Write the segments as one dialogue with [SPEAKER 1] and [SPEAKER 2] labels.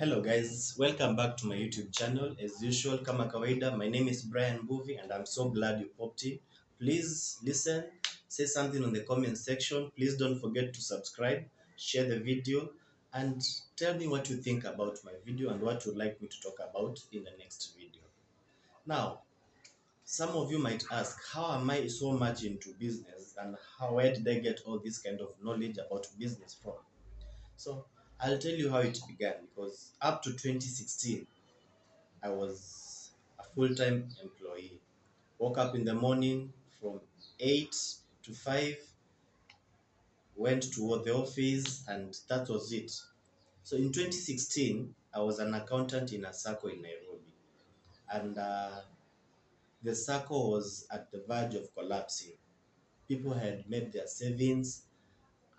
[SPEAKER 1] Hello guys, welcome back to my YouTube channel. As usual, kama kawaida, my name is Brian Mbuvi and I'm so glad you popped in. Please listen, say something on the comment section. Please don't forget to subscribe, share the video, and tell me what you think about my video and what you'd like me to talk about in the next video. Now, some of you might ask, how am I so much into business and where did I get all this kind of knowledge about business from? So I'll tell you how it began because up to 2016, I was a full-time employee. Woke up in the morning from 8 to 5, went to the office, and that was it. So in 2016, I was an accountant in a SACCO in Nairobi. And the SACCO was at the verge of collapsing. People had made their savings.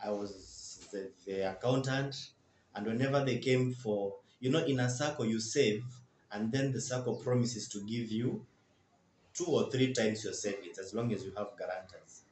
[SPEAKER 1] I was the accountant. And whenever they came for, in a SACCO, you save, and then the SACCO promises to give you 2 or 3 times your savings as long as you have guarantors.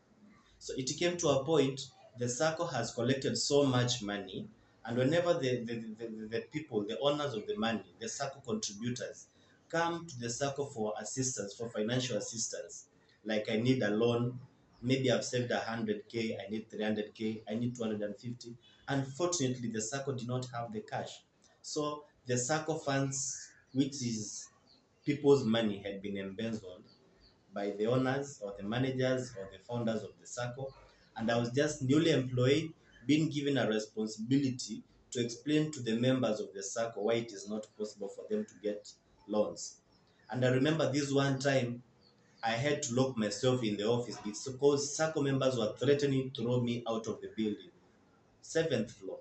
[SPEAKER 1] So it came to a point the SACCO has collected so much money, and whenever the people, the owners of the money, the SACCO contributors, come to the SACCO for assistance, for financial assistance, like I need a loan, maybe I've saved 100K, I need 300K, I need 250. Unfortunately, the SACCO did not have the cash. So the SACCO funds, which is people's money, had been embezzled by the owners or the managers or the founders of the SACCO. And I was just newly employed, being given a responsibility to explain to the members of the SACCO why it is not possible for them to get loans. And I remember this one time I had to lock myself in the office because SACCO members were threatening to throw me out of the building. 7th floor.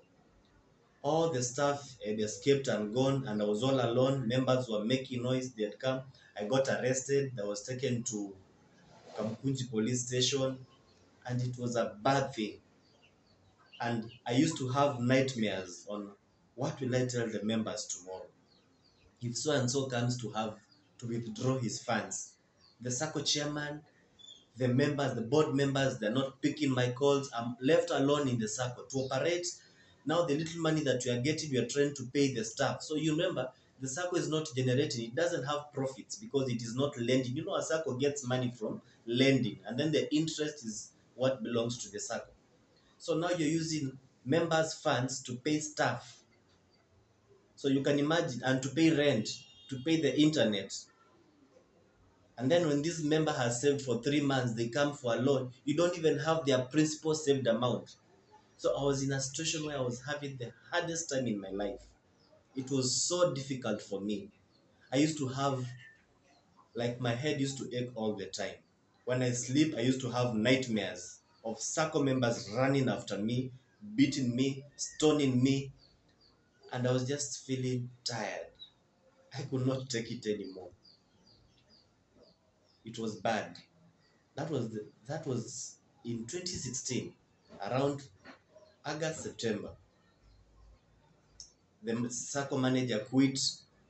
[SPEAKER 1] All the staff had escaped and gone, and I was all alone. Members were making noise. They had come. I got arrested. I was taken to Kamkunji police station, and it was a bad thing. And I used to have nightmares on what will I tell the members tomorrow if so and so comes to have to withdraw his funds. The SACCO chairman, the members, the board members, they're not picking my calls. I'm left alone in the SACCO to operate. Now the little money that we are getting, we are trying to pay the staff. So you remember, the SACCO is not generating. It doesn't have profits because it is not lending. A SACCO gets money from lending, and then the interest is what belongs to the SACCO. So now you're using members' funds to pay staff. So you can imagine, and to pay rent, to pay the internet. And then when this member has saved for 3 months, they come for a loan. You don't even have their principal saved amount. So I was in a situation where I was having the hardest time in my life. It was so difficult for me. I used to have, like, my head used to ache all the time. When I sleep, I used to have nightmares of SACCO members running after me, beating me, stoning me, and I was just feeling tired. I could not take it anymore. It was bad. That was in 2016, around August, September. The SACCO manager quit,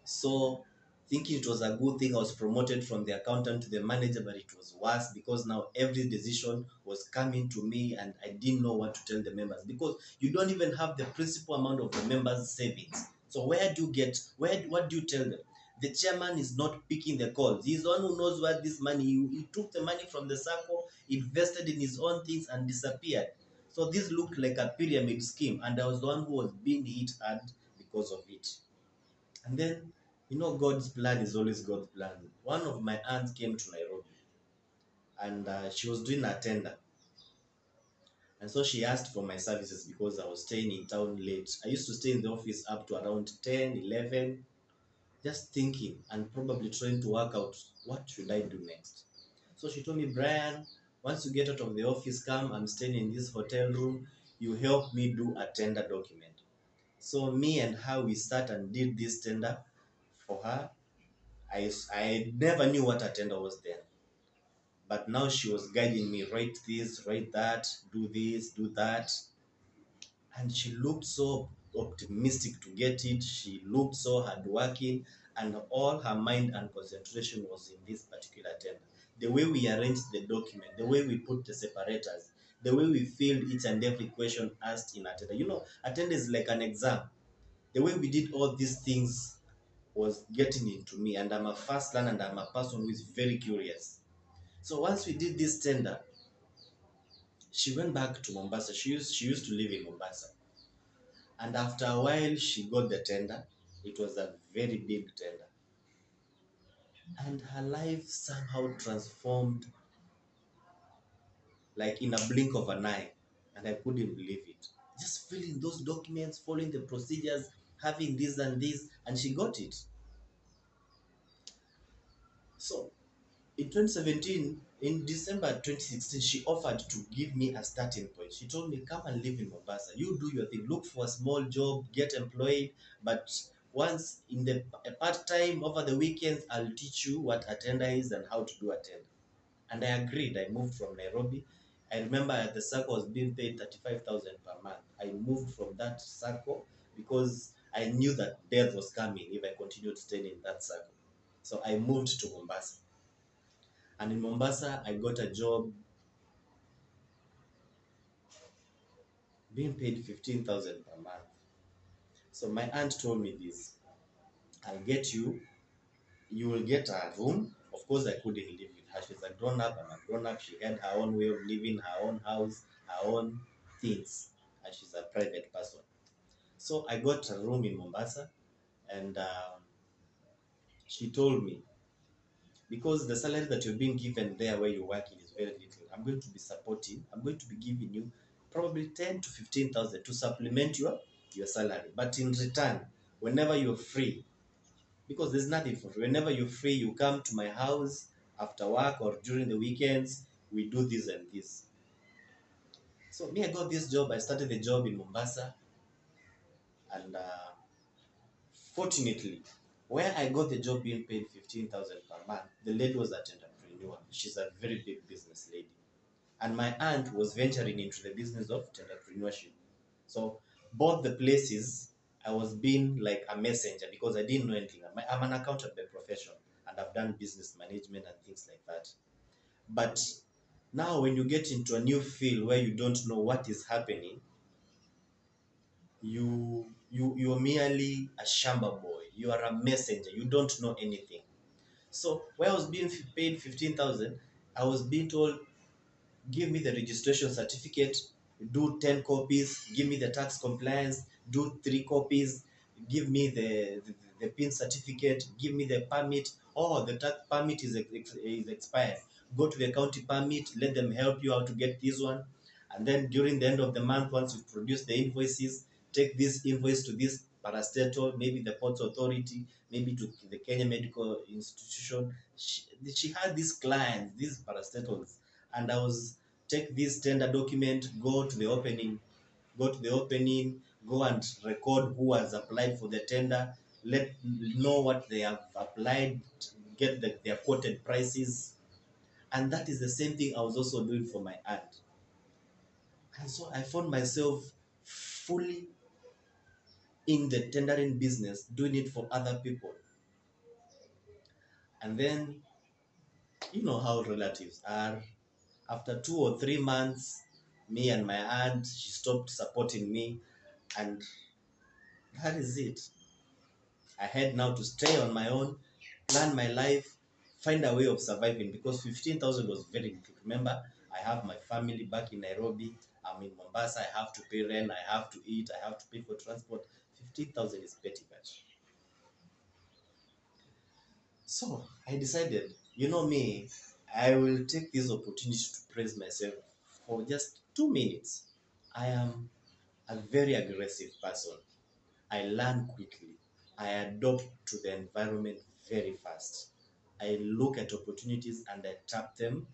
[SPEAKER 1] so thinking it was a good thing, I was promoted from the accountant to the manager, but it was worse because now every decision was coming to me and I didn't know what to tell the members because you don't even have the principal amount of the members' savings. So what do you tell them? The chairman is not picking the calls. He's the one who knows where this money, he took the money from the SACCO, invested in his own things and disappeared. So this looked like a pyramid scheme, and I was the one who was being hit hard because of it. And then, God's plan is always God's plan. One of my aunts came to Nairobi, and she was doing a tender. And so she asked for my services because I was staying in town late. I used to stay in the office up to around 10, 11, just thinking and probably trying to work out what should I do next. So she told me, Brian, once you get out of the office, come, I'm staying in this hotel room. You help me do a tender document. So me and her, we sat and did this tender for her. I never knew what a tender was then. But now she was guiding me, write this, write that, do this, do that. And she looked so optimistic to get it. She looked so hardworking, and all her mind and concentration was in this particular tender. The way we arranged the document, the way we put the separators, the way we filled each and every question asked in a tender. A tender is like an exam. The way we did all these things was getting into me, and I'm a fast learner and I'm a person who is very curious. So once we did this tender, she went back to Mombasa. She used to live in Mombasa. And after a while, she got the tender. It was a very big tender. And her life somehow transformed like in a blink of an eye. And I couldn't believe it. Just filling those documents, following the procedures, having this and this, and she got it. So in 2017, in December 2016, she offered to give me a starting point. She told me, come and live in Mombasa. You do your thing. Look for a small job, get employed. But once in the part time over the weekends, I'll teach you what a tender is and how to do a tender. And I agreed. I moved from Nairobi. I remember the circle was being paid 35,000 per month. I moved from that circle because I knew that death was coming if I continued staying in that circle. So I moved to Mombasa. And in Mombasa, I got a job being paid 15,000 per month. So my aunt told me this: I'll get you, you will get a room. Of course, I couldn't live with her. She's a grown up, I'm a grown up. She had her own way of living, her own house, her own things, and she's a private person. So I got a room in Mombasa, and she told me, because the salary that you're being given there where you're working is very little, I'm going to be supporting, I'm going to be giving you probably 10 to 15,000 to supplement your salary. But in return, whenever you're free, because there's nothing for free, whenever you're free, you come to my house after work or during the weekends, we do this and this. So me, I got this job. I started the job in Mombasa, and fortunately, where I got the job being paid 15,000 per month, the lady was an entrepreneur. She's a very big business lady. And my aunt was venturing into the business of entrepreneurship. So both the places, I was being like a messenger because I didn't know anything. I'm an accountant by profession, and I've done business management and things like that. But now when you get into a new field where you don't know what is happening, you're merely a shamba boy. You are a messenger. You don't know anything. So where I was being paid 15,000, I was being told, give me the registration certificate, do 10 copies, give me the tax compliance, do 3 copies, give me the PIN certificate, give me the permit. Oh, the tax permit is expired. Go to the county permit, let them help you how to get this one. And then during the end of the month, once you produce the invoices, take this invoice to this parastatal, maybe the Ports Authority, maybe to the Kenya Medical Institution. She had these clients, these parastatals, and I was take this tender document, go and record who has applied for the tender, let know what they have applied, get their quoted prices. And that is the same thing I was also doing for my aunt. And so I found myself fully in the tendering business, doing it for other people. And then, you know how relatives are. After 2 or 3 months, me and my aunt, she stopped supporting me, and that is it. I had now to stay on my own, plan my life, find a way of surviving, because 15,000 was very little. Remember, I have my family back in Nairobi. I'm in Mombasa. I have to pay rent. I have to eat. I have to pay for transport. 15,000 is petty cash. So I decided, you know me, I will take this opportunity to praise myself for just 2 minutes. I am a very aggressive person. I learn quickly. I adapt to the environment very fast. I look at opportunities and I tap them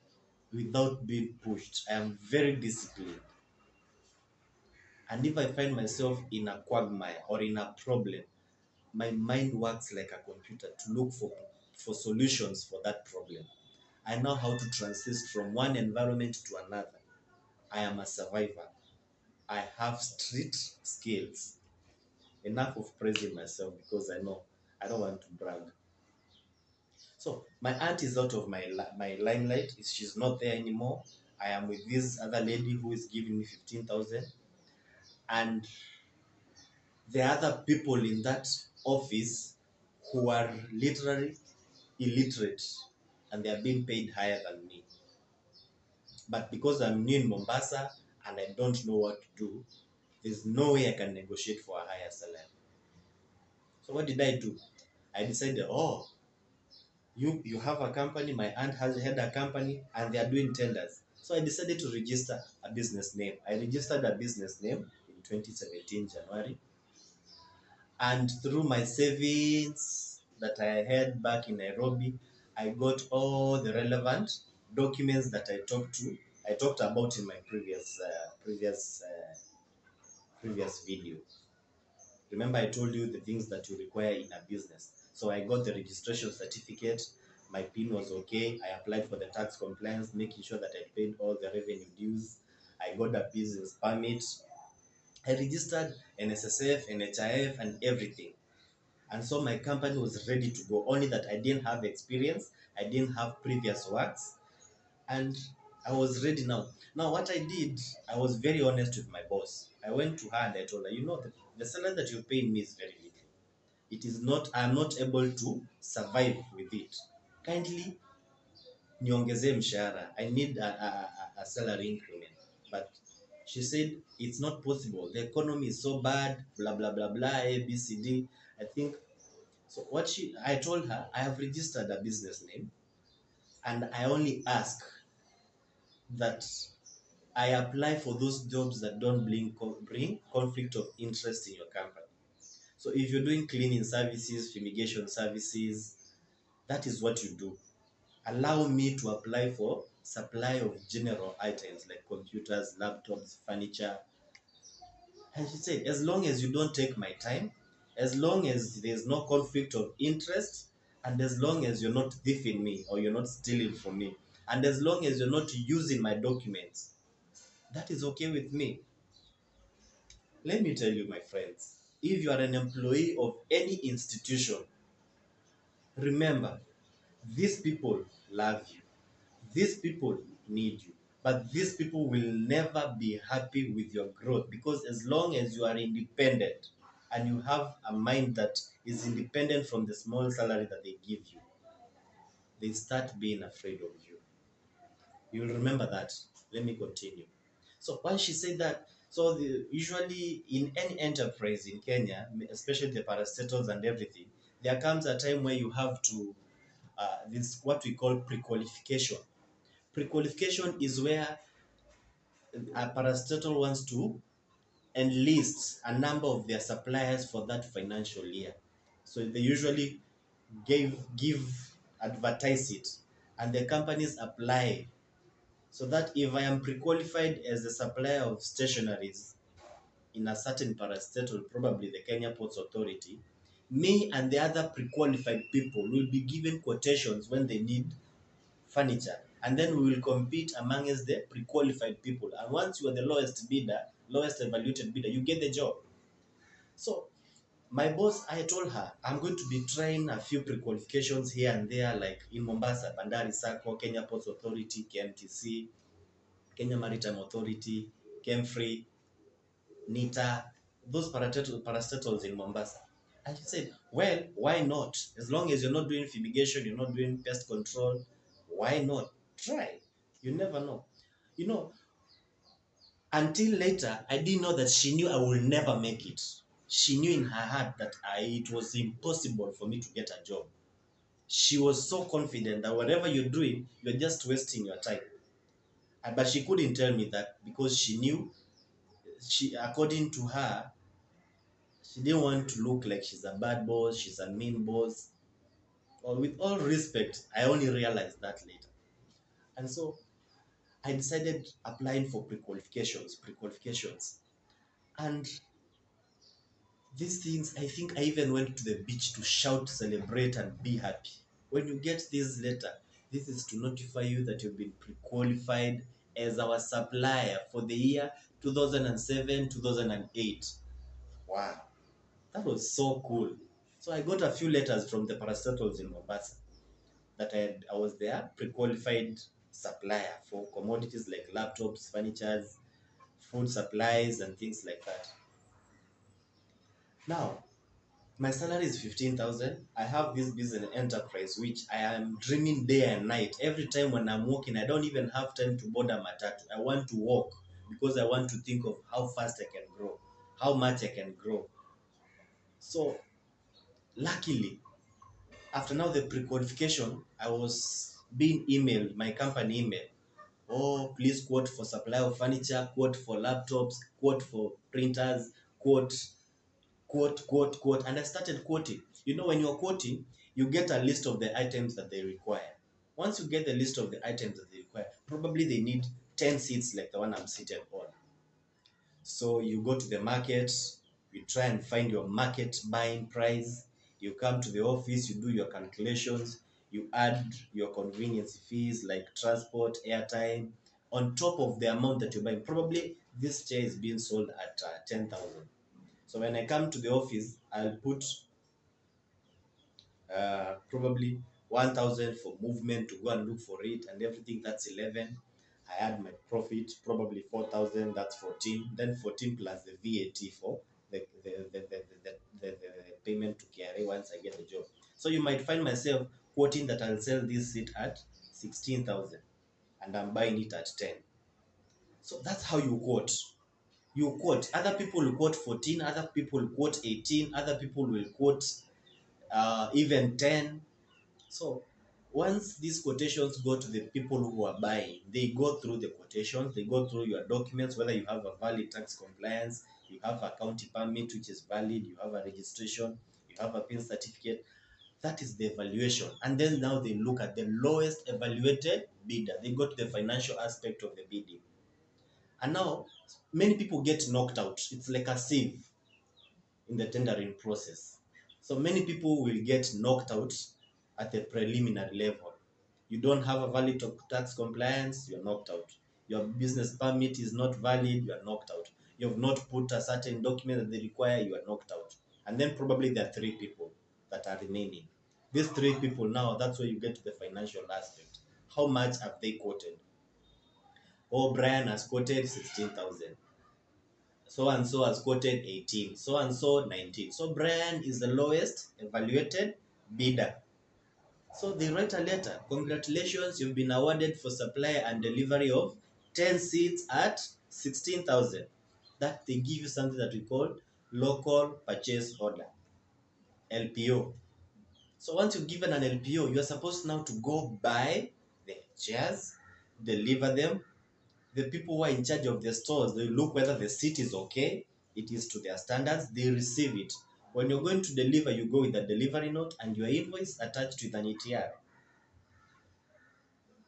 [SPEAKER 1] without being pushed. I am very disciplined. And if I find myself in a quagmire or in a problem, my mind works like a computer to look for solutions for that problem. I know how to transit from one environment to another. I am a survivor. I have street skills. Enough of praising myself, because I know I don't want to brag. So my aunt is out of my limelight. She's not there anymore. I am with this other lady who is giving me 15,000, and there are other people in that office who are literally illiterate and they are being paid higher than me. But because I'm new in Mombasa and I don't know what to do, there's no way I can negotiate for a higher salary. So what did I do? I decided, oh, you have a company, my aunt has had a company, and they are doing tenders. So I decided to register a business name. I registered a business name in 2017 January, and through my savings that I had back in Nairobi, I got all the relevant documents that I talked about in my previous video. Remember, I told you the things that you require in a business. So I got the registration certificate. My PIN was okay. I applied for the tax compliance, making sure that I paid all the revenue dues. I got a business permit. I registered NSSF, NHIF, and everything. And so my company was ready to go, only that I didn't have experience. I didn't have previous works. And I was ready now. Now, what I did, I was very honest with my boss. I went to her and I told her, the salary that you're paying me is very little. It is not, I'm not able to survive with it. Kindly niongezee mshahara. I need a salary increment. But she said, it's not possible. The economy is so bad, blah, blah, blah, blah, A, B, C, D. I think, so I told her, I have registered a business name and I only ask that I apply for those jobs that don't bring conflict of interest in your company. So if you're doing cleaning services, fumigation services, that is what you do. Allow me to apply for supply of general items like computers, laptops, furniture. And she said, as long as you don't take my time, as long as there's no conflict of interest, and as long as you're not thieving me or you're not stealing from me, and as long as you're not using my documents, that is okay with me. Let me tell you, my friends, if you are an employee of any institution, remember, these people love you. These people need you. But these people will never be happy with your growth, because as long as you are independent and you have a mind that is independent from the small salary that they give you, they start being afraid of you. You'll remember that. Let me continue. So once she said that, so usually in any enterprise in Kenya, especially the parastatals and everything, there comes a time where you have to, this what we call pre-qualification. Pre-qualification is where a parastatal wants to enlist a number of their suppliers for that financial year. So they usually give advertise it, and the companies apply, so that if I am pre-qualified as a supplier of stationaries in a certain parastatal, probably the Kenya Ports Authority, me and the other pre-qualified people will be given quotations when they need furniture, and then we will compete amongst the pre-qualified people, and once you are the lowest bidder, lowest evaluated bidder, you get the job. So my boss, I told her, I'm going to be trying a few pre-qualifications here and there, like in Mombasa, Bandari Sacco, Kenya Ports Authority, KMTC, Kenya Maritime Authority, KEMFRI, NITA, those parastatals in Mombasa. And she said, well, why not? As long as you're not doing fumigation, you're not doing pest control, why not? Try. You never know. You know, until later, I didn't know that she knew I will never make it. She knew in her heart that it was impossible for me to get a job. She was so confident that whatever you're doing, you're just wasting your time. But she couldn't tell me that, because she knew, according to her, she didn't want to look like she's a bad boss, she's a mean boss. Or with all respect, I only realized that later. And so I decided applying for pre-qualifications. And these things, I think I even went to the beach to shout, celebrate, and be happy. When you get this letter, this is to notify you that you've been pre-qualified as our supplier for the year 2007, 2008. Wow, that was so cool. So I got a few letters from the parastatals in Mombasa that I was their pre-qualified supplier for commodities like laptops, furnitures, food supplies, and things like that. Now, my salary is 15,000. I have this business enterprise which I am dreaming day and night. Every time when I'm walking, I don't even have time to board a matatu. I want to walk because I want to think of how fast I can grow, how much I can grow. So, luckily, after now the pre-qualification, I was being emailed, my company email. Oh, please quote for supply of furniture, quote for laptops, quote for printers, quote, quote. And I started quoting. You know, when you're quoting, you get a list of the items that they require. Once you get the list of the items that they require, probably they need 10 seats like the one I'm seated on. So you go to the market, you try and find your market buying price. You come to the office, you do your calculations, you add your convenience fees like transport, airtime, on top of the amount that you're buying. Probably this chair is being sold at 10,000. So when I come to the office, I'll put probably 1,000 for movement to go and look for it and everything. That's 11. I add my profit, probably 4,000. That's 14. Then 14 plus the VAT for the payment to KRA once I get the job. So you might find myself quoting that I'll sell this seat at 16,000 and I'm buying it at 10. So that's how you quote. You quote. Other people will quote 14, other people will quote 18, other people will quote even 10. So once these quotations go to the people who are buying, they go through the quotations, they go through your documents, whether you have a valid tax compliance, you have a county permit which is valid, you have a registration, you have a PIN certificate. That is the evaluation. And then now they look at the lowest evaluated bidder. They go to the financial aspect of the bidding. And now many people get knocked out. It's like a sieve in the tendering process. So many people will get knocked out at the preliminary level. You don't have a valid tax compliance, you're knocked out. Your business permit is not valid, you are knocked out. You have not put a certain document that they require, you are knocked out. And then probably there are three people that are remaining. These three people now, that's where you get to the financial aspect. How much have they quoted? Oh, Brian has quoted 16,000. So and so has quoted 18, so and so 19. So Brian is the lowest evaluated bidder. So they write a letter. Congratulations, you've been awarded for supply and delivery of 10 seats at 16,000. That they give you something that we call local purchase order, LPO. So once you're given an LPO, you're supposed now to go buy the chairs, deliver them. The people who are in charge of the stores, they look whether the seat is okay, it is to their standards, they receive it. When you're going to deliver, you go with a delivery note and your invoice attached with an ETR.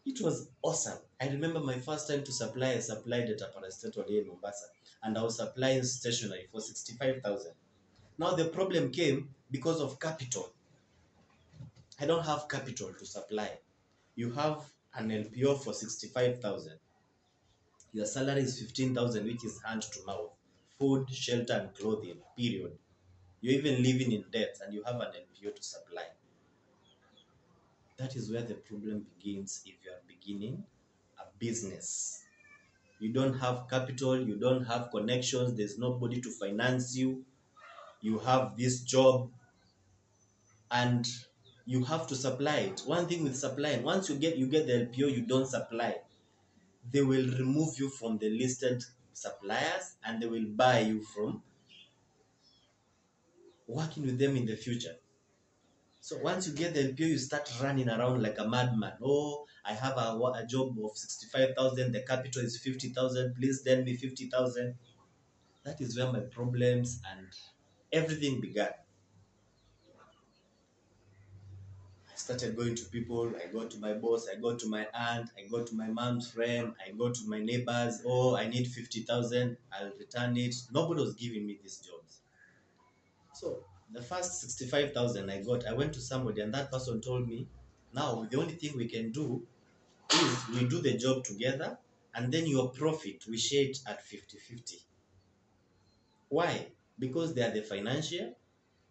[SPEAKER 1] It was awesome. I remember my first time to supply, I supplied at a parastatal here in Mombasa, and I was supplying stationery for 65,000. Now the problem came because of capital. I don't have capital to supply. You have an LPO for 65,000. Your salary is 15,000, which is hand to mouth, food, shelter, and clothing, period. You're even living in debt and you have an LPO to supply. That is where the problem begins if you are beginning a business. You don't have capital, you don't have connections, there's nobody to finance you. You have this job and you have to supply it. One thing with supplying, once you get the LPO, you don't supply. They will remove you from the listed suppliers and they will buy you from working with them in the future. So once you get the LPO, you start running around like a madman. Oh, I have a job of 65,000. The capital is 50,000. Please lend me 50,000. That is where my problems and everything began. I started going to people. I go to my boss. I go to my aunt. I go to my mom's friend. I go to my neighbors. Oh, I need 50,000. I'll return it. Nobody was giving me these jobs. So the first 65,000 I got, I went to somebody and that person told me, now the only thing we can do is we do the job together and then your profit, we share it at 50-50. Why? Because they are the financier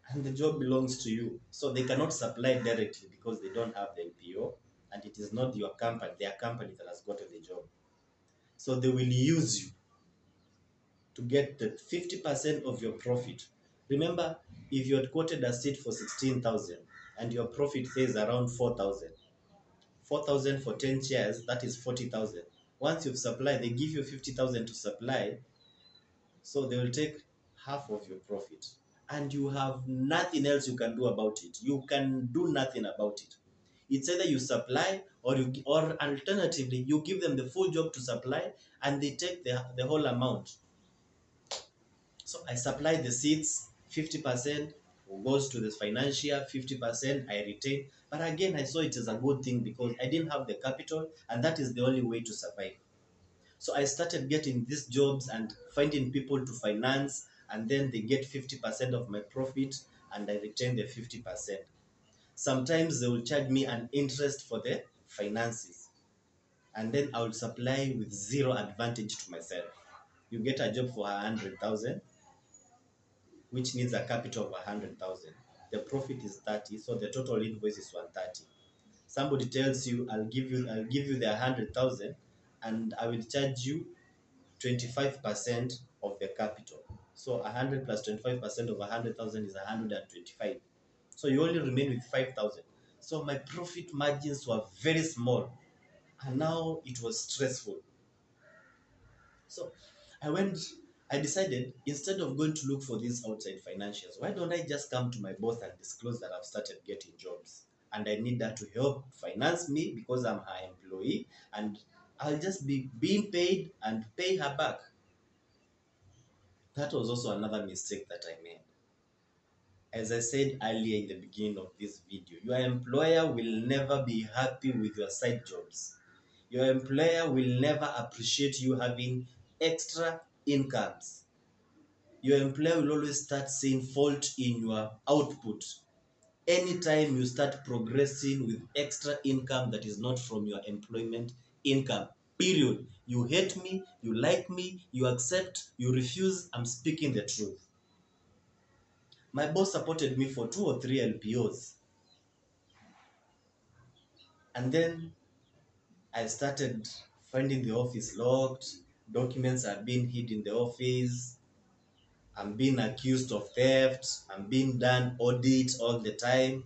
[SPEAKER 1] and the job belongs to you. So they cannot supply directly because they don't have the LPO and it is not your company, their company that has gotten the job. So they will use you to get the 50% of your profit. Remember, if you had quoted a seat for 16,000 and your profit says around 4,000, 4,000 for 10 shares, that is 40,000. Once you've supplied, they give you 50,000 to supply, so they will take half of your profit. And you have nothing else you can do about it. You can do nothing about it. It's either you supply or alternatively, you give them the full job to supply and they take the whole amount. So I supply the seats, 50% goes to the financier, 50% I retain. But again, I saw it as a good thing because I didn't have the capital and that is the only way to survive. So I started getting these jobs and finding people to finance, and then they get 50% of my profit and I retain the 50%. Sometimes they will charge me an interest for the finances, and then I will supply with zero advantage to myself. You get a job for 100,000, which needs a capital of 100,000. The profit is 30, so the total invoice is 130. Somebody tells you, I'll give you the 100,000, and I will charge you 25% of the capital. So 100 plus 25% of 100,000 is 125. So you only remain with 5,000. So my profit margins were very small, and now it was stressful. So I went, I decided instead of going to look for these outside financials, why don't I just come to my boss and disclose that I've started getting jobs and I need that to help finance me because I'm her employee, and I'll just be being paid and pay her back. That was also another mistake that I made. As I said earlier in the beginning of this video, your employer will never be happy with your side jobs. Your employer will never appreciate you having extra incomes. Your employer will always start seeing fault in your output. Anytime you start progressing with extra income that is not from your employment income, period. You hate me, you like me, you accept, you refuse, I'm speaking the truth. My boss supported me for 2 or 3 LPOs. And then I started finding the office locked, documents are being hid in the office, I'm being accused of theft, I'm being done audits all the time.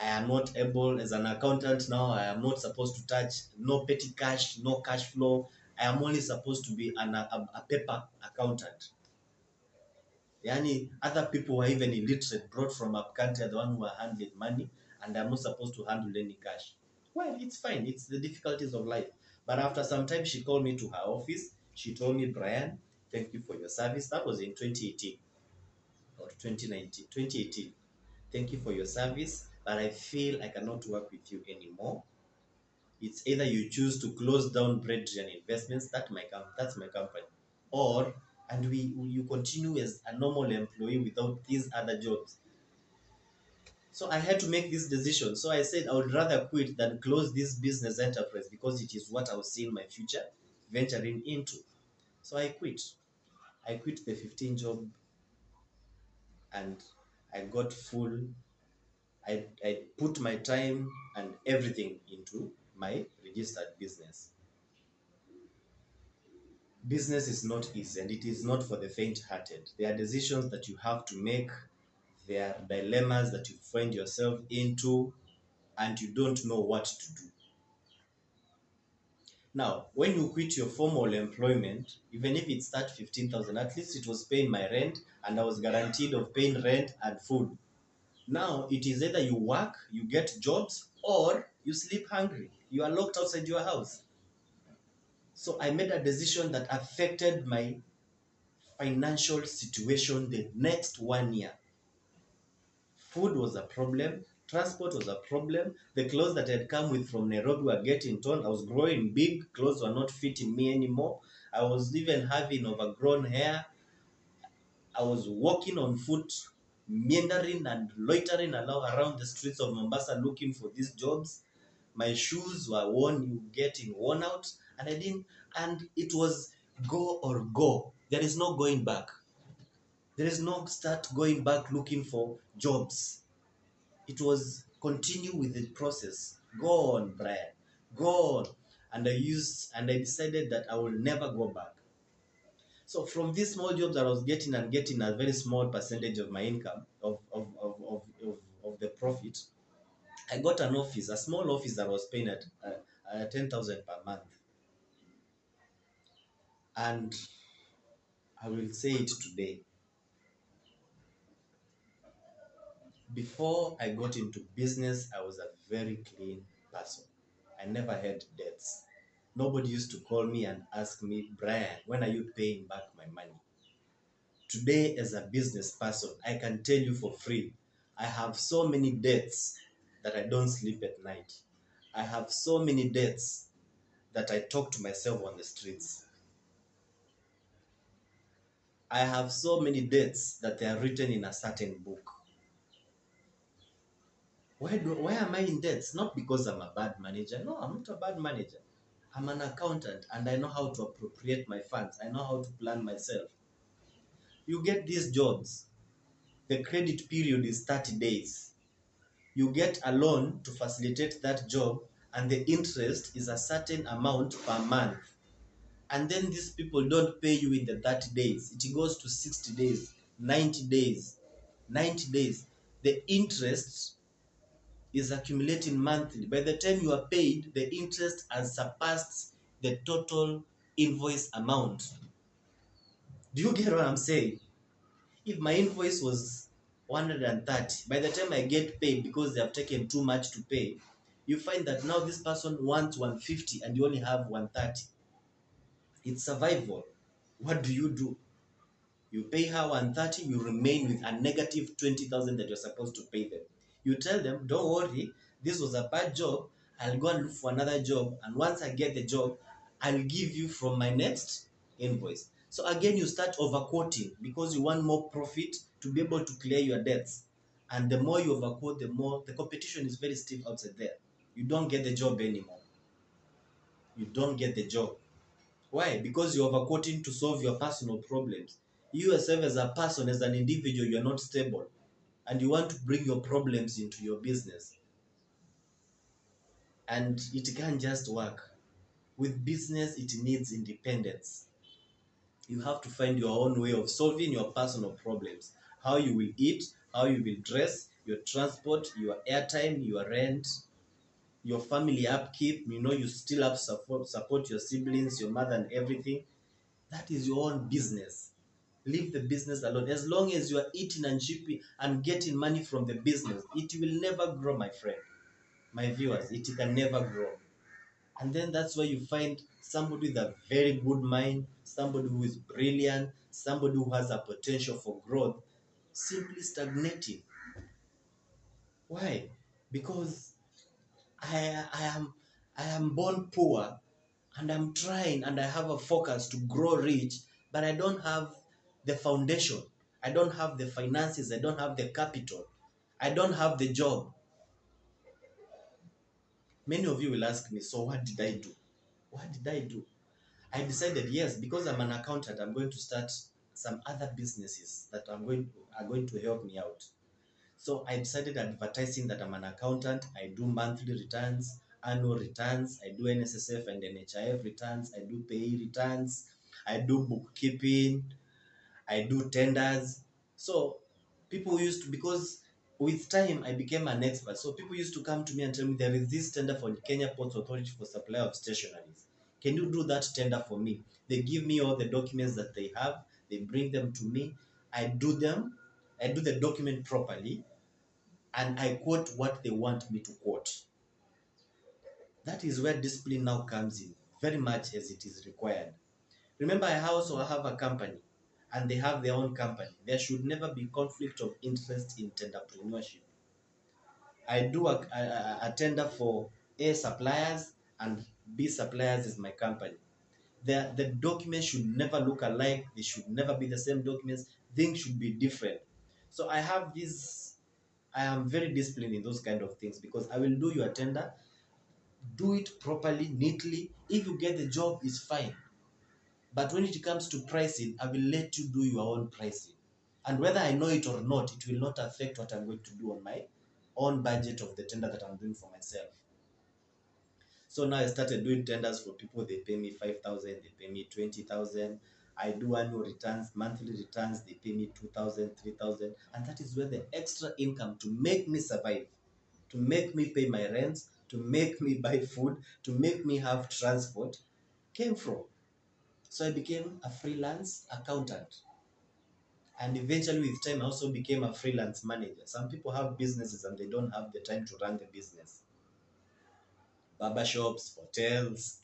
[SPEAKER 1] I am not able, as an accountant now, I am not supposed to touch no petty cash, no cash flow. I am only supposed to be a paper accountant. Yani, other people who are even illiterate, brought from a country, are the one who are handling money, and I'm not supposed to handle any cash. Well, it's fine. It's the difficulties of life. But after some time, she called me to her office. She told me, Brian, thank you for your service. That was in 2018 or 2019, 2018. Thank you for your service, but I feel I cannot work with you anymore. It's either you choose to close down Bredrian Investments, that's my company, or and you continue as a normal employee without these other jobs. So I had to make this decision. So I said I would rather quit than close this business enterprise because it is what I was seeing my future venturing into. So I quit. I quit the 15 job and I got full. I put my time and everything into my registered business. Business is not easy and it is not for the faint-hearted. There are decisions that you have to make. There are dilemmas that you find yourself into and you don't know what to do. Now, when you quit your formal employment, even if it's at 15,000, at least it was paying my rent and I was guaranteed of paying rent and food. Now, it is either you work, you get jobs, or you sleep hungry. You are locked outside your house. So I made a decision that affected my financial situation the next 1 year. Food was a problem, transport was a problem, the clothes that had come with from Nairobi were getting torn. I was growing big, clothes were not fitting me anymore. I was even having overgrown hair. I was walking on foot, meandering and loitering around the streets of Mombasa looking for these jobs. My shoes were getting worn out, and it was go or go. There is no going back. There is no start going back looking for jobs. It was continue with the process. Go on, Brian. Go on. And I decided that I will never go back. So from these small jobs that I was getting and getting a very small percentage of my income, of the profit, I got an office, a small office that was paying at 10,000 per month. And I will say it today. Before I got into business, I was a very clean person. I never had debts. Nobody used to call me and ask me, Brian, when are you paying back my money? Today, as a business person, I can tell you for free, I have so many debts that I don't sleep at night. I have so many debts that I talk to myself on the streets. I have so many debts that they are written in a certain book. Why am I in debts? Not because I'm a bad manager. No, I'm not a bad manager. I'm an accountant and I know how to appropriate my funds. I know how to plan myself. You get these jobs. The credit period is 30 days. You get a loan to facilitate that job, and the interest is a certain amount per month. And then these people don't pay you in the 30 days. It goes to 60 days, 90 days, 90 days. The interest is accumulating monthly. By the time you are paid, the interest has surpassed the total invoice amount. Do you get what I'm saying? If my invoice was 130, by the time I get paid because they have taken too much to pay, you find that now this person wants 150 and you only have 130. It's survival. What do? You pay her 130, you remain with a negative 20,000 that you're supposed to pay them. You tell them, don't worry, this was a bad job. I'll go and look for another job. And once I get the job, I'll give you from my next invoice. So again, you start overquoting because you want more profit to be able to clear your debts. And the more you overquote, the more the competition is very stiff outside there. You don't get the job anymore. You don't get the job. Why? Because you're overquoting to solve your personal problems. You yourself, as a person, as an individual, you're not stable. And you want to bring your problems into your business. And it can't just work. With business, it needs independence. You have to find your own way of solving your personal problems. How you will eat, how you will dress, your transport, your airtime, your rent, your family upkeep. You still have to support your siblings, your mother, and everything. That is your own business. Leave the business alone. As long as you are eating and shipping and getting money from the business, it will never grow, my friend. My viewers, it can never grow. And then that's why you find somebody with a very good mind, somebody who is brilliant, somebody who has a potential for growth, simply stagnating. Why? Because I, I am I am born poor and I'm trying and I have a focus to grow rich, but I don't have the foundation. I don't have the finances. I don't have the capital. I don't have the job. Many of you will ask me, so what did I do? What did I do? I decided, yes, because I'm an accountant, I'm going to start some other businesses that are going to help me out. So I decided advertising that I'm an accountant. I do monthly returns, annual returns, I do NSSF and NHIF returns, I do pay returns, I do bookkeeping, I do tenders. So people used to, because with time I became an expert. So people used to come to me and tell me, there is this tender for the Kenya Ports Authority for supply of stationaries. Can you do that tender for me? They give me all the documents that they have. They bring them to me. I do them. I do the document properly, and I quote what they want me to quote. That is where discipline now comes in, very much as it is required. Remember, I also have a company, and they have their own company. There should never be conflict of interest in entrepreneurship. I do a tender for A suppliers, and B suppliers is my company. The documents should never look alike. They should never be the same documents. Things should be different. So I am very disciplined in those kind of things, because I will do your tender, do it properly, neatly. If you get the job, it's fine. But when it comes to pricing, I will let you do your own pricing. And whether I know it or not, it will not affect what I'm going to do on my own budget of the tender that I'm doing for myself. So now I started doing tenders for people. They pay me 5,000, they pay me 20,000. I do annual returns, monthly returns, they pay me 2,000, 3,000, and that is where the extra income to make me survive, to make me pay my rents, to make me buy food, to make me have transport came from. So I became a freelance accountant. And eventually, with time, I also became a freelance manager. Some people have businesses and they don't have the time to run the business. Barbershops, hotels,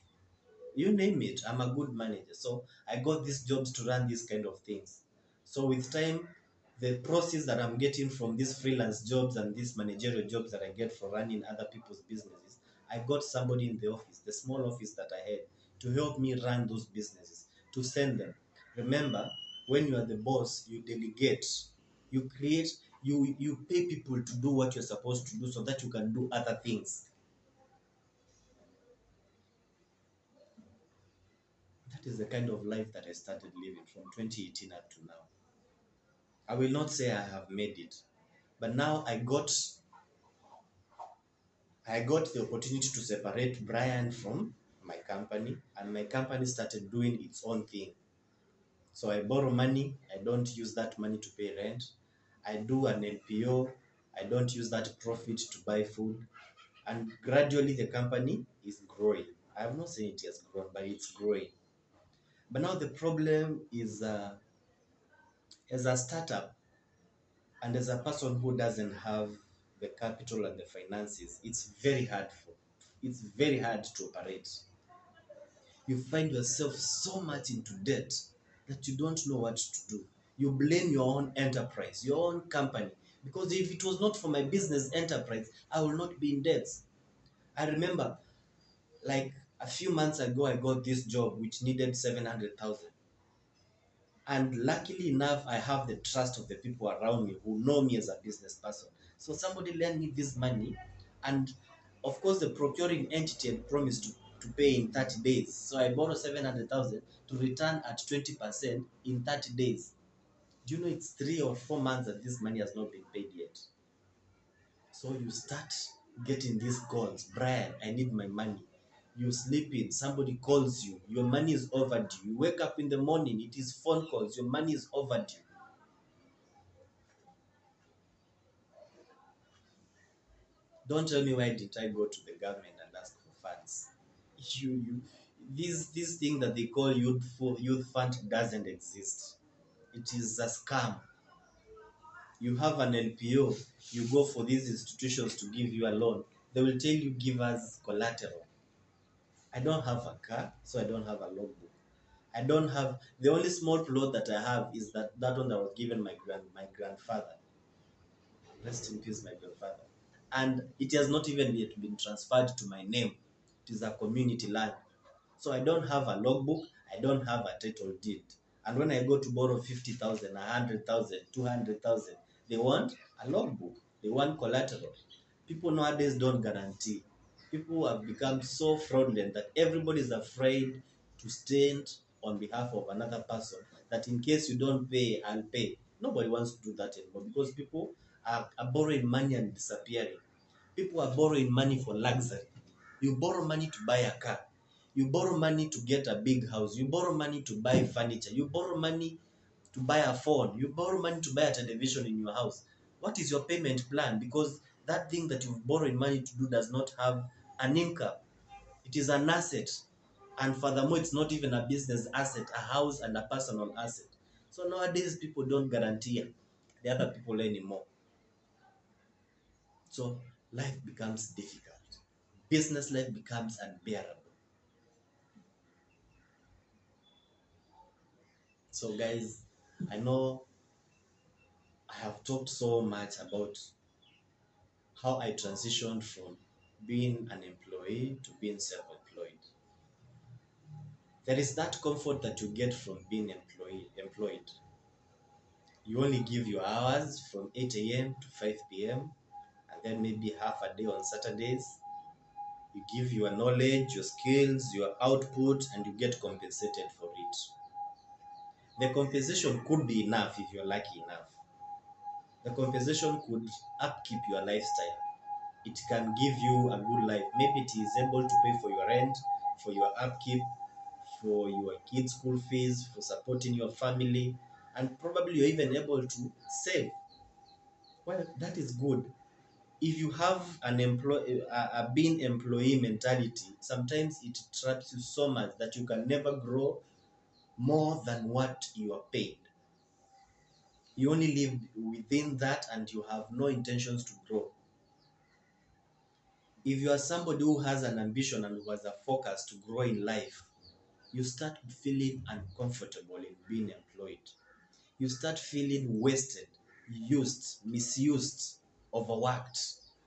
[SPEAKER 1] you name it, I'm a good manager. So I got these jobs to run these kind of things. So with time, the process that I'm getting from these freelance jobs and these managerial jobs that I get for running other people's businesses, I got somebody in the office, the small office that I had, to help me run those businesses, to send them. Remember, when you are the boss, you delegate, you create, you pay people to do what you're supposed to do so that you can do other things. That is the kind of life that I started living from 2018 up to now. I will not say I have made it, but now I got the opportunity to separate Brian from my company, and my company started doing its own thing. So I borrow money, I don't use that money to pay rent. I do an NPO, I don't use that profit to buy food. And gradually the company is growing. I have not seen it has grown, but it's growing. But now the problem is as a startup, and as a person who doesn't have the capital and the finances, it's very hard to operate. You find yourself so much into debt that you don't know what to do. You blame your own enterprise, your own company, because if it was not for my business enterprise, I will not be in debt. I remember, like a few months ago, I got this job which needed 700,000. And luckily enough, I have the trust of the people around me who know me as a business person. So somebody lent me this money, and of course, the procuring entity had promised to pay in 30 days. So I borrowed 700,000 to return at 20% in 30 days. Do you know it's 3 or 4 months that this money has not been paid yet? So you start getting these calls, Brian, I need my money. You sleep in, somebody calls you, your money is overdue. You wake up in the morning, it is phone calls, your money is overdue. Don't tell me why didn't I go to the government and ask for funds. You this thing that they call youth fund doesn't exist. It is a scam. You have an LPO, you go for these institutions to give you a loan. They will tell you give us collateral. I don't have a car, so I don't have a logbook. I don't have the only small plot that I have is that one that was given my grandfather. Rest in peace, my grandfather. And it has not even yet been transferred to my name. It is a community land. So I don't have a logbook, I don't have a title deed. And when I go to borrow 50,000, 100,000, 200,000, they want a logbook, they want collateral. People nowadays don't guarantee. People have become so fraudulent that everybody is afraid to stand on behalf of another person, that in case you don't pay, I'll pay. Nobody wants to do that anymore because people are borrowing money and disappearing. People are borrowing money for luxury. You borrow money to buy a car. You borrow money to get a big house. You borrow money to buy furniture. You borrow money to buy a phone. You borrow money to buy a television in your house. What is your payment plan? Because that thing that you've borrowed money to do does not have an income. It is an asset. And furthermore, it's not even a business asset, a house and a personal asset. So nowadays, people don't guarantee the other people anymore. So life becomes difficult. Business life becomes unbearable. So, guys, I know I have talked so much about how I transitioned from being an employee to being self employed. There is that comfort that you get from being employed. You only give your hours from 8 a.m. to 5 p.m., and then maybe half a day on Saturdays. You give your knowledge, your skills, your output, and you get compensated for it. The compensation could be enough if you're lucky enough. The compensation could upkeep your lifestyle. It can give you a good life. Maybe it is able to pay for your rent, for your upkeep, for your kids' school fees, for supporting your family, and probably you're even able to save. Well, that is good. If you have a being employee mentality, sometimes it traps you so much that you can never grow more than what you are paid. You only live within that and you have no intentions to grow. If you are somebody who has an ambition and who has a focus to grow in life, you start feeling uncomfortable in being employed. You start feeling wasted, used, misused, overworked,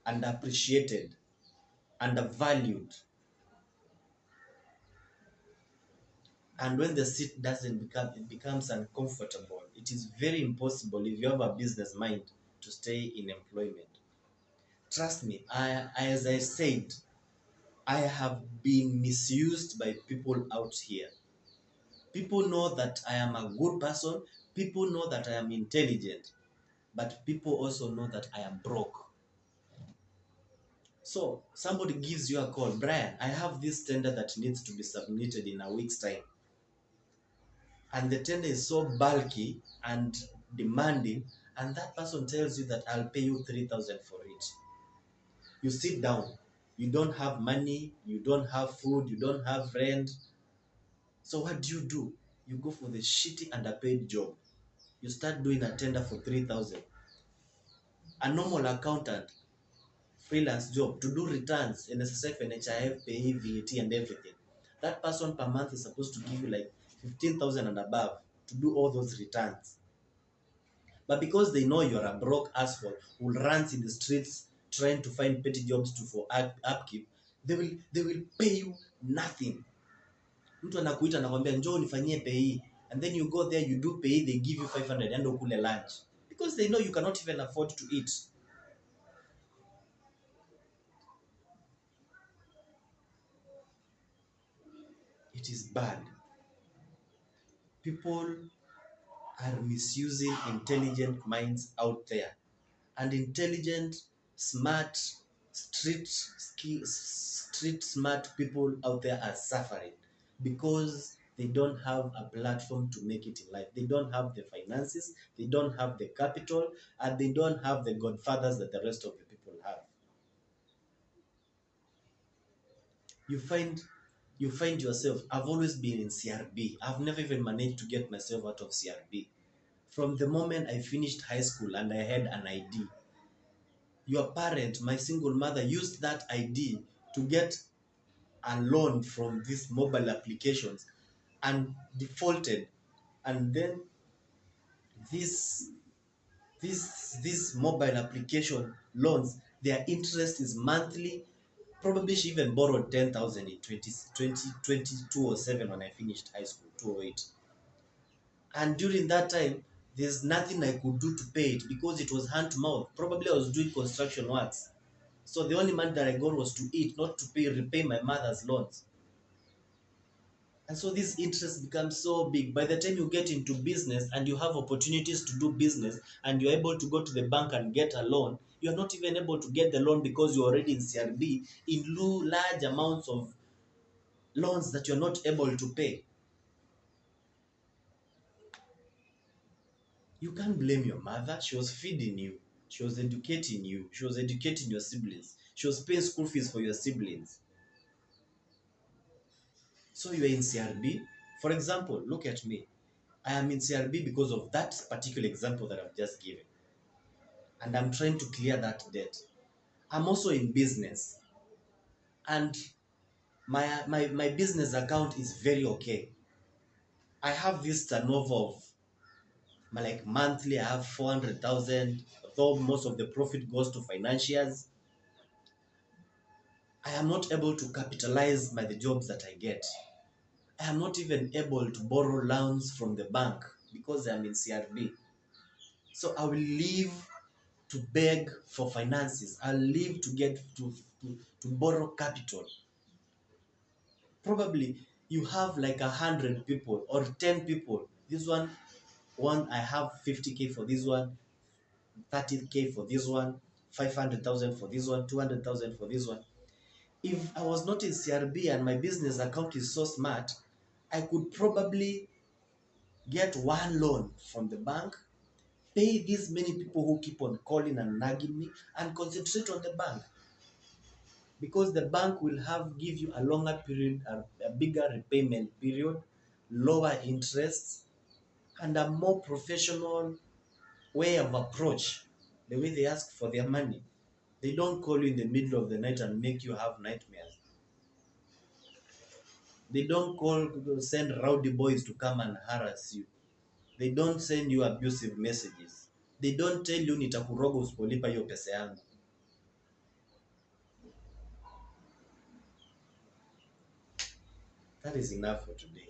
[SPEAKER 1] underappreciated, undervalued. And when the seat doesn't become, it becomes uncomfortable. It is very impossible if you have a business mind to stay in employment. Trust me, as I said, I have been misused by people out here. People know that I am a good person. People know that I am intelligent. But people also know that I am broke. So somebody gives you a call, Brian, I have this tender that needs to be submitted in a week's time. And the tender is so bulky and demanding, and that person tells you that I'll pay you 3,000 for it. You sit down, you don't have money, you don't have food, you don't have rent. So what do? You go for the shitty underpaid job. You start doing a tender for 3,000. A normal accountant, freelance job, to do returns, NSSF, NHIF, pay VAT and everything. That person per month is supposed to give you like 15,000 and above to do all those returns. But because they know you're a broke asshole who runs in the streets trying to find petty jobs for upkeep, they will pay you nothing. Mtu anakuita anakwambia njoo nifanyie pay, and then you go there, you do pay, they give you 500 and ukule lunch because they know you cannot even afford to eat. It is bad. People are misusing intelligent minds out there, and intelligent, smart, street smart people out there are suffering because they don't have a platform to make it in life. They don't have the finances, they don't have the capital, and they don't have the godfathers that the rest of the people have. You find yourself, I've always been in CRB. I've never even managed to get myself out of CRB. From the moment I finished high school and I had an ID, your parent, my single mother, used that ID to get a loan from these mobile applications and defaulted. And then this these mobile application loans, their interest is monthly. Probably she even borrowed 10,000 in 2007 when I finished high school, 208. And during that time, there's nothing I could do to pay it because it was hand to mouth. Probably I was doing construction works. So the only money that I got was to eat, not to repay my mother's loans. And so this interest becomes so big. By the time you get into business and you have opportunities to do business and you're able to go to the bank and get a loan, you're not even able to get the loan because you're already in CRB in large amounts of loans that you're not able to pay. You can't blame your mother. She was feeding you. She was educating you. She was educating your siblings. She was paying school fees for your siblings. So you are in CRB. For example, look at me. I am in CRB because of that particular example that I've just given. And I'm trying to clear that debt. I'm also in business. And my business account is very okay. I have this turnover of like monthly, I have 400,000, though most of the profit goes to financiers. I am not able to capitalize by the jobs that I get. I am not even able to borrow loans from the bank because I'm in CRB. So I will leave to beg for finances. I'll leave to get to borrow capital. Probably you have like 100 people or 10 people. This one I have 50K for this one, 30K for this one, 500,000 for this one, 200,000 for this one. If I was not in CRB and my business account is so smart, I could probably get one loan from the bank, pay these many people who keep on calling and nagging me, and concentrate on the bank. Because the bank will have give you a longer period, a bigger repayment period, lower interests, and a more professional way of approach, the way they ask for their money. They don't call you in the middle of the night and make you have nightmares. They don't send rowdy boys to come and harass you. They don't send you abusive messages. They don't tell you nitakuroga usipolipa hiyo pesa yangu. That is enough for today.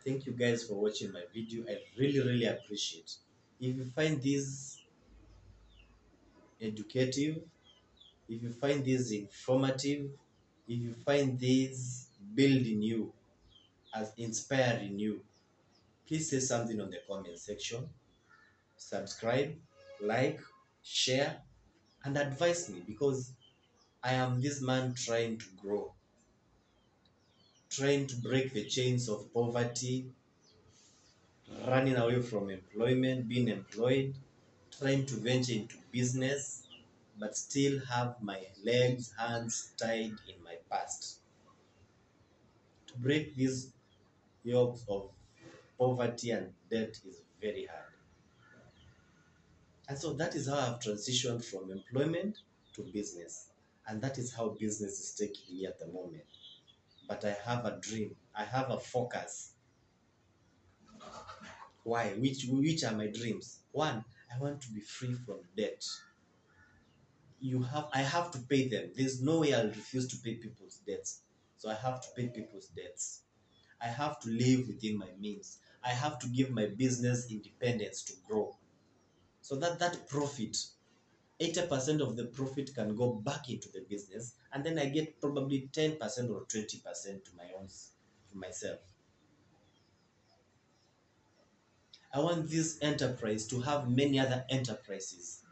[SPEAKER 1] Thank you guys for watching my video. I really appreciate. If you find this educative, if you find this informative, if you find this building you, as inspiring you, please say something on the comment section. Subscribe, like, share, and advise me, because I am this man trying to grow, trying to break the chains of poverty, running away from employment, being employed, trying to venture into business, but still have my legs, hands tied in my past. To break these yokes of poverty and debt is very hard. And so that is how I've transitioned from employment to business. And that is how business is taking me at the moment. But I have a dream. I have a focus. Why? Which are my dreams? One, I want to be free from debt. I have to pay them. There's no way I'll refuse to pay people's debts. So I have to pay people's debts. I have to live within my means. I have to give my business independence to grow. So that profit, 80% of the profit can go back into the business, and then I get probably 10% or 20% to myself. I want this enterprise to have many other enterprises.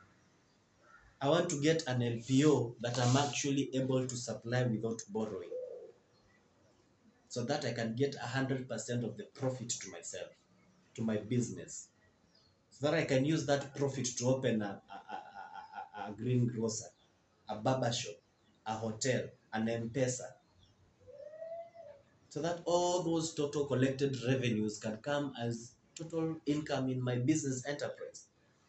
[SPEAKER 1] I want to get an LPO that I'm actually able to supply without borrowing, so that I can get 100% of the profit to myself, to my business, so that I can use that profit to open a green grocer, a barber shop, a hotel, an M-Pesa, so that all those total collected revenues can come as total income in my business enterprise.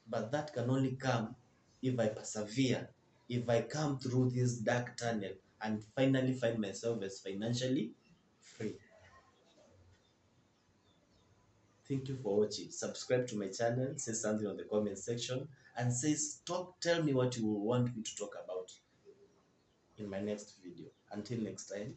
[SPEAKER 1] But that can only come if I persevere, if I come through this dark tunnel and finally find myself as financially free. Thank you for watching. Subscribe to my channel, say something on the comment section, and tell me what you want me to talk about in my next video. Until next time.